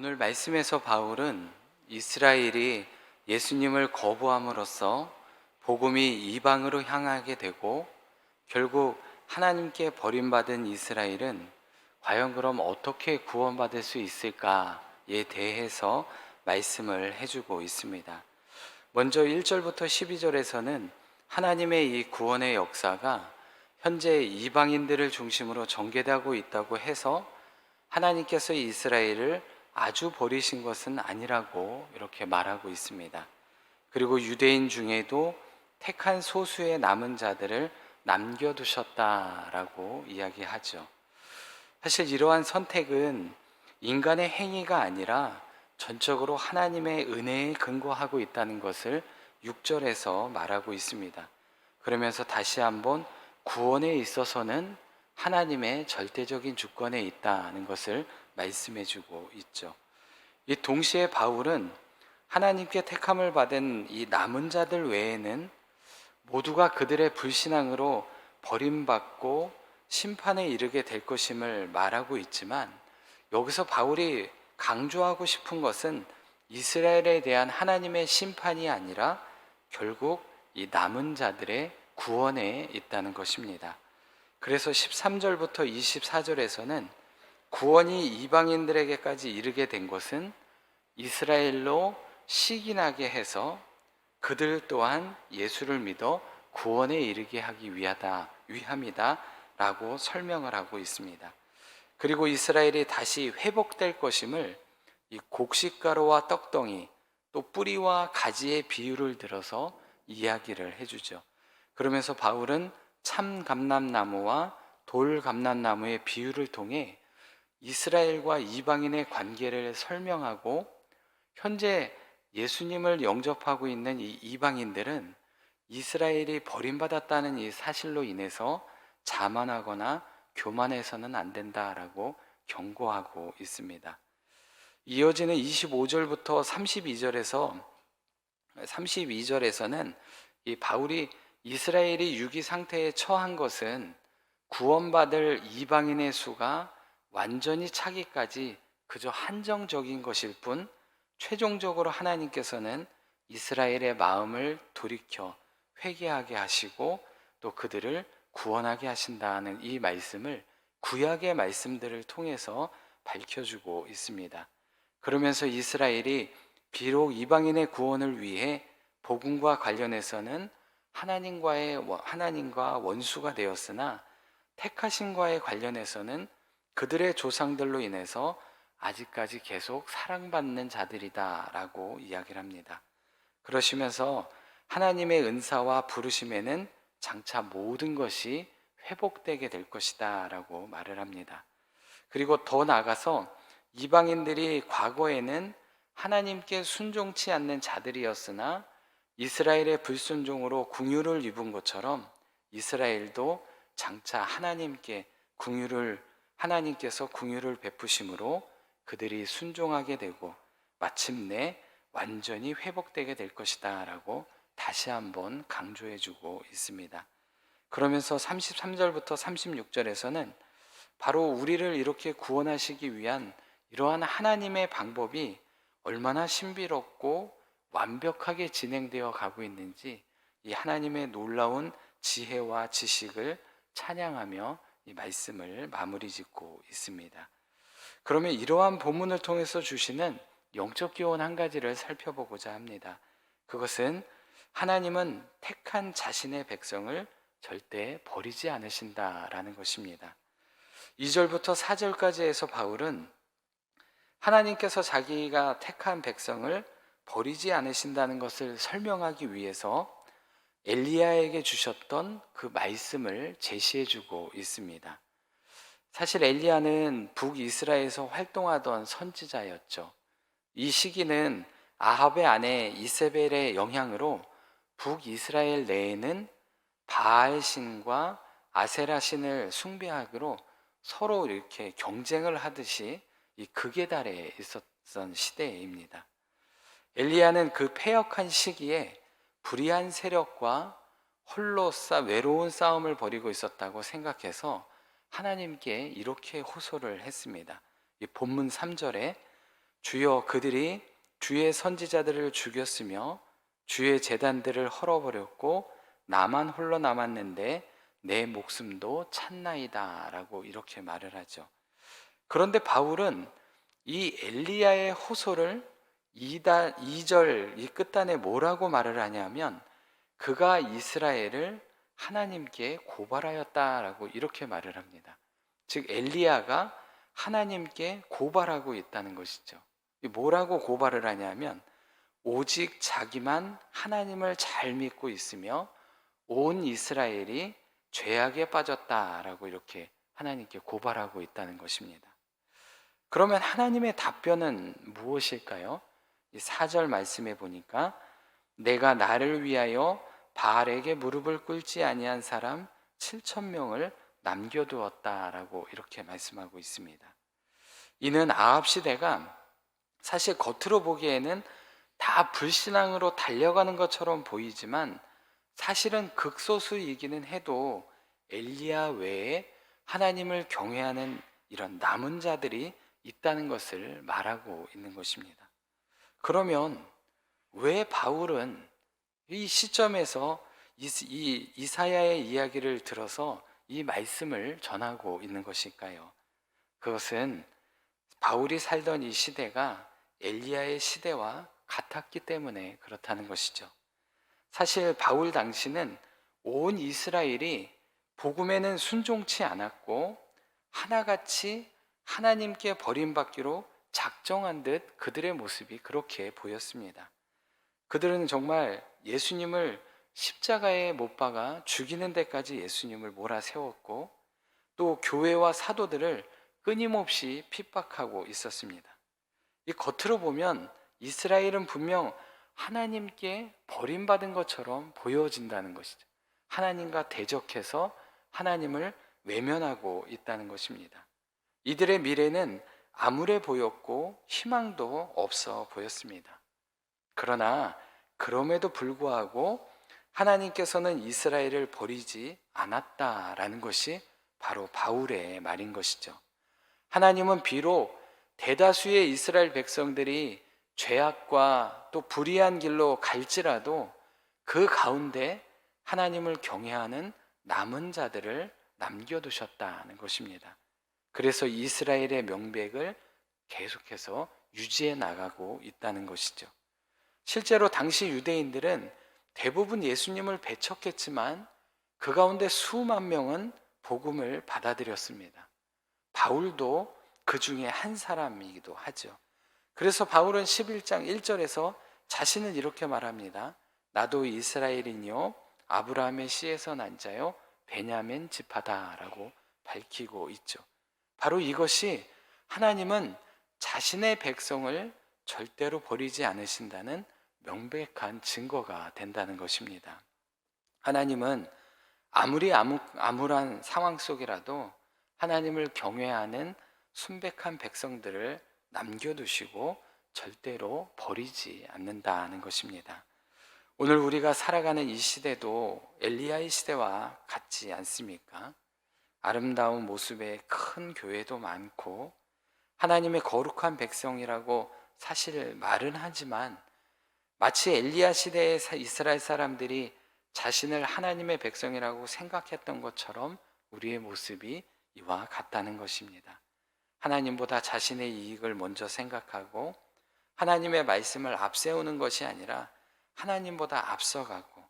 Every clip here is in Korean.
오늘 말씀에서 바울은 이스라엘이 예수님을 거부함으로써 복음이 이방으로 향하게 되고 결국 하나님께 버림받은 이스라엘은 과연 그럼 어떻게 구원받을 수 있을까에 대해서 말씀을 해주고 있습니다. 먼저 1절부터 12절에서는 하나님의 이 구원의 역사가 현재 이방인들을 중심으로 전개되고 있다고 해서 하나님께서 이스라엘을 아주 버리신 것은 아니라고 이렇게 말하고 있습니다. 그리고 유대인 중에도 택한 소수의 남은 자들을 남겨두셨다라고 이야기하죠. 사실 이러한 선택은 인간의 행위가 아니라 전적으로 하나님의 은혜에 근거하고 있다는 것을 6절에서 말하고 있습니다. 그러면서 다시 한번 구원에 있어서는 하나님의 절대적인 주권에 있다는 것을 말씀해 주고 있죠. 이 동시에 바울은 하나님께 택함을 받은 이 남은 자들 외에는 모두가 그들의 불신앙으로 버림받고 심판에 이르게 될 것임을 말하고 있지만, 여기서 바울이 강조하고 싶은 것은 이스라엘에 대한 하나님의 심판이 아니라 결국 이 남은 자들의 구원에 있다는 것입니다. 그래서 13절부터 24절에서는 구원이 이방인들에게까지 이르게 된 것은 이스라엘로 시기나게 해서 그들 또한 예수를 믿어 구원에 이르게 하기 위함이다 라고 설명을 하고 있습니다. 그리고 이스라엘이 다시 회복될 것임을 이 곡식가루와 떡덩이 또 뿌리와 가지의 비유를 들어서 이야기를 해주죠. 그러면서 바울은 참 감람나무와 돌 감람나무의 비유를 통해 이스라엘과 이방인의 관계를 설명하고, 현재 예수님을 영접하고 있는 이 이방인들은 이스라엘이 버림받았다는 이 사실로 인해서 자만하거나 교만해서는 안 된다라고 경고하고 있습니다. 이어지는 25절부터 32절에서는 이 바울이 이스라엘이 유기 상태에 처한 것은 구원받을 이방인의 수가 완전히 차기까지 그저 한정적인 것일 뿐, 최종적으로 하나님께서는 이스라엘의 마음을 돌이켜 회개하게 하시고 또 그들을 구원하게 하신다는 이 말씀을 구약의 말씀들을 통해서 밝혀주고 있습니다. 그러면서 이스라엘이 비록 이방인의 구원을 위해 복음과 관련해서는 하나님과 원수가 되었으나 택하신과의 관련해서는 그들의 조상들로 인해서 아직까지 계속 사랑받는 자들이다 라고 이야기를 합니다. 그러시면서 하나님의 은사와 부르심에는 장차 모든 것이 회복되게 될 것이다 라고 말을 합니다. 그리고 더 나아가서 이방인들이 과거에는 하나님께 순종치 않는 자들이었으나 이스라엘의 불순종으로 궁유를 입은 것처럼 이스라엘도 장차 하나님께서 궁유를 베푸심으로 그들이 순종하게 되고 마침내 완전히 회복되게 될 것이다 라고 다시 한번 강조해 주고 있습니다. 그러면서 33절부터 36절에서는 바로 우리를 이렇게 구원하시기 위한 이러한 하나님의 방법이 얼마나 신비롭고 완벽하게 진행되어 가고 있는지 이 하나님의 놀라운 지혜와 지식을 찬양하며 이 말씀을 마무리 짓고 있습니다. 그러면 이러한 본문을 통해서 주시는 영적 교훈 한 가지를 살펴보고자 합니다. 그것은 하나님은 택한 자신의 백성을 절대 버리지 않으신다라는 것입니다. 2절부터 4절까지 해서 바울은 하나님께서 자기가 택한 백성을 버리지 않으신다는 것을 설명하기 위해서 엘리야에게 주셨던 그 말씀을 제시해 주고 있습니다. 사실 엘리야는 북이스라엘에서 활동하던 선지자였죠. 이 시기는 아합의 아내 이세벨의 영향으로 북이스라엘 내에는 바알 신과 아세라 신을 숭배하기로 서로 이렇게 경쟁을 하듯이 이 극의 달에 있었던 시대입니다. 엘리야는 그 패역한 시기에 불의한 세력과 외로운 싸움을 벌이고 있었다고 생각해서 하나님께 이렇게 호소를 했습니다. 이 본문 3절에 주여, 그들이 주의 선지자들을 죽였으며 주의 제단들을 헐어버렸고 나만 홀로 남았는데 내 목숨도 찼나이다 라고 이렇게 말을 하죠. 그런데 바울은 이 엘리야의 호소를 2절 이 끝단에 뭐라고 말을 하냐면 그가 이스라엘을 하나님께 고발하였다라고 이렇게 말을 합니다. 즉 엘리야가 하나님께 고발하고 있다는 것이죠. 뭐라고 고발을 하냐면 오직 자기만 하나님을 잘 믿고 있으며 온 이스라엘이 죄악에 빠졌다라고 이렇게 하나님께 고발하고 있다는 것입니다. 그러면 하나님의 답변은 무엇일까요? 이 4절 말씀에 보니까 내가 나를 위하여 바알에게 무릎을 꿇지 아니한 사람 7,000명을 남겨두었다라고 이렇게 말씀하고 있습니다. 이는 아합 시대가 사실 겉으로 보기에는 다 불신앙으로 달려가는 것처럼 보이지만 사실은 극소수이기는 해도 엘리야 외에 하나님을 경외하는 이런 남은 자들이 있다는 것을 말하고 있는 것입니다. 그러면 왜 바울은 이 시점에서 이사야의 이야기를 들어서 이 말씀을 전하고 있는 것일까요? 그것은 바울이 살던 이 시대가 엘리야의 시대와 같았기 때문에 그렇다는 것이죠. 사실 바울 당시는 온 이스라엘이 복음에는 순종치 않았고 하나같이 하나님께 버림받기로 작정한 듯 그들의 모습이 그렇게 보였습니다. 그들은 정말 예수님을 십자가에 못 박아 죽이는 데까지 예수님을 몰아세웠고 또 교회와 사도들을 끊임없이 핍박하고 있었습니다. 이 겉으로 보면 이스라엘은 분명 하나님께 버림받은 것처럼 보여진다는 것이죠. 하나님과 대적해서 하나님을 외면하고 있다는 것입니다. 이들의 미래는 암울해 보였고 희망도 없어 보였습니다. 그러나 그럼에도 불구하고 하나님께서는 이스라엘을 버리지 않았다라는 것이 바로 바울의 말인 것이죠. 하나님은 비록 대다수의 이스라엘 백성들이 죄악과 또 불의한 길로 갈지라도 그 가운데 하나님을 경외하는 남은 자들을 남겨두셨다는 것입니다. 그래서 이스라엘의 명백을 계속해서 유지해 나가고 있다는 것이죠. 실제로 당시 유대인들은 대부분 예수님을 배척했지만 그 가운데 수만 명은 복음을 받아들였습니다. 바울도 그 중에 한 사람이기도 하죠. 그래서 바울은 11장 1절에서 자신을 이렇게 말합니다. 나도 이스라엘인요 아브라함의 씨에서 난 자요 베냐민 지파다라고 밝히고 있죠. 바로 이것이 하나님은 자신의 백성을 절대로 버리지 않으신다는 명백한 증거가 된다는 것입니다. 하나님은 아무리 암울한 상황 속이라도 하나님을 경외하는 순백한 백성들을 남겨두시고 절대로 버리지 않는다는 것입니다. 오늘 우리가 살아가는 이 시대도 엘리야의 시대와 같지 않습니까? 아름다운 모습의 큰 교회도 많고 하나님의 거룩한 백성이라고 사실 말은 하지만 마치 엘리야 시대의 이스라엘 사람들이 자신을 하나님의 백성이라고 생각했던 것처럼 우리의 모습이 이와 같다는 것입니다. 하나님보다 자신의 이익을 먼저 생각하고 하나님의 말씀을 앞세우는 것이 아니라 하나님보다 앞서가고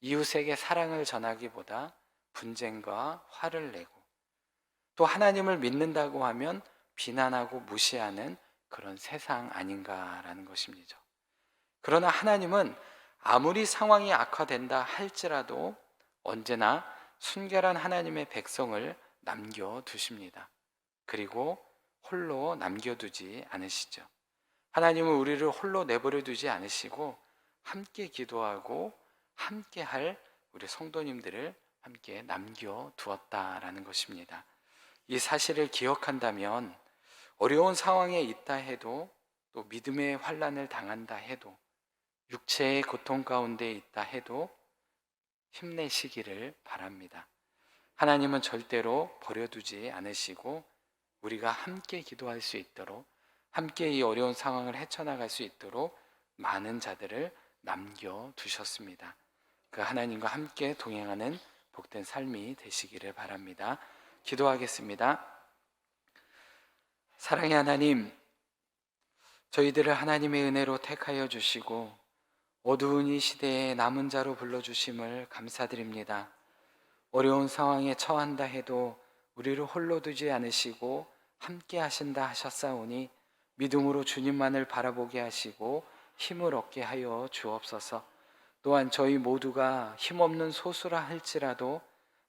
이웃에게 사랑을 전하기보다 분쟁과 화를 내고 또 하나님을 믿는다고 하면 비난하고 무시하는 그런 세상 아닌가라는 것입니다. 그러나 하나님은 아무리 상황이 악화된다 할지라도 언제나 순결한 하나님의 백성을 남겨두십니다. 그리고 홀로 남겨두지 않으시죠. 하나님은 우리를 홀로 내버려 두지 않으시고 함께 기도하고 함께 할 우리 성도님들을 함께 남겨두었다라는 것입니다. 이 사실을 기억한다면 어려운 상황에 있다 해도 또 믿음의 환난을 당한다 해도 육체의 고통 가운데 있다 해도 힘내시기를 바랍니다. 하나님은 절대로 버려두지 않으시고 우리가 함께 기도할 수 있도록 함께 이 어려운 상황을 헤쳐나갈 수 있도록 많은 자들을 남겨두셨습니다. 그 하나님과 함께 동행하는 복된 삶이 되시기를 바랍니다. 기도하겠습니다. 사랑의 하나님, 저희들을 하나님의 은혜로 택하여 주시고 어두운 이 시대에 남은 자로 불러주심을 감사드립니다. 어려운 상황에 처한다 해도 우리를 홀로 두지 않으시고 함께 하신다 하셨사오니 믿음으로 주님만을 바라보게 하시고 힘을 얻게 하여 주옵소서. 또한 저희 모두가 힘없는 소수라 할지라도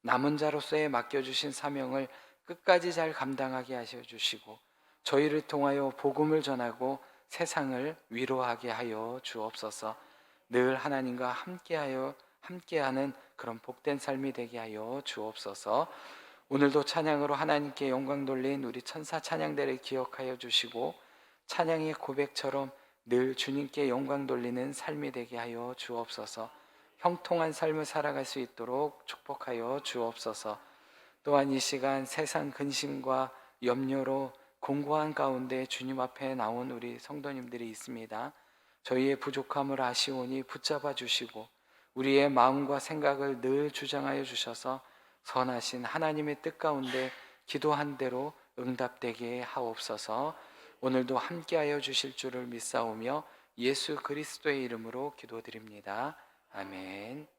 남은 자로서의 맡겨주신 사명을 끝까지 잘 감당하게 하셔 주시고 저희를 통하여 복음을 전하고 세상을 위로하게 하여 주옵소서. 늘 하나님과 함께하는 그런 복된 삶이 되게 하여 주옵소서. 오늘도 찬양으로 하나님께 영광 돌린 우리 천사 찬양대를 기억하여 주시고 찬양의 고백처럼 늘 주님께 영광 돌리는 삶이 되게 하여 주옵소서. 형통한 삶을 살아갈 수 있도록 축복하여 주옵소서. 또한 이 시간 세상 근심과 염려로 공고한 가운데 주님 앞에 나온 우리 성도님들이 있습니다. 저희의 부족함을 아시오니 붙잡아 주시고 우리의 마음과 생각을 늘 주장하여 주셔서 선하신 하나님의 뜻 가운데 기도한 대로 응답되게 하옵소서. 오늘도 함께하여 주실 줄을 믿사오며 예수 그리스도의 이름으로 기도드립니다. 아멘.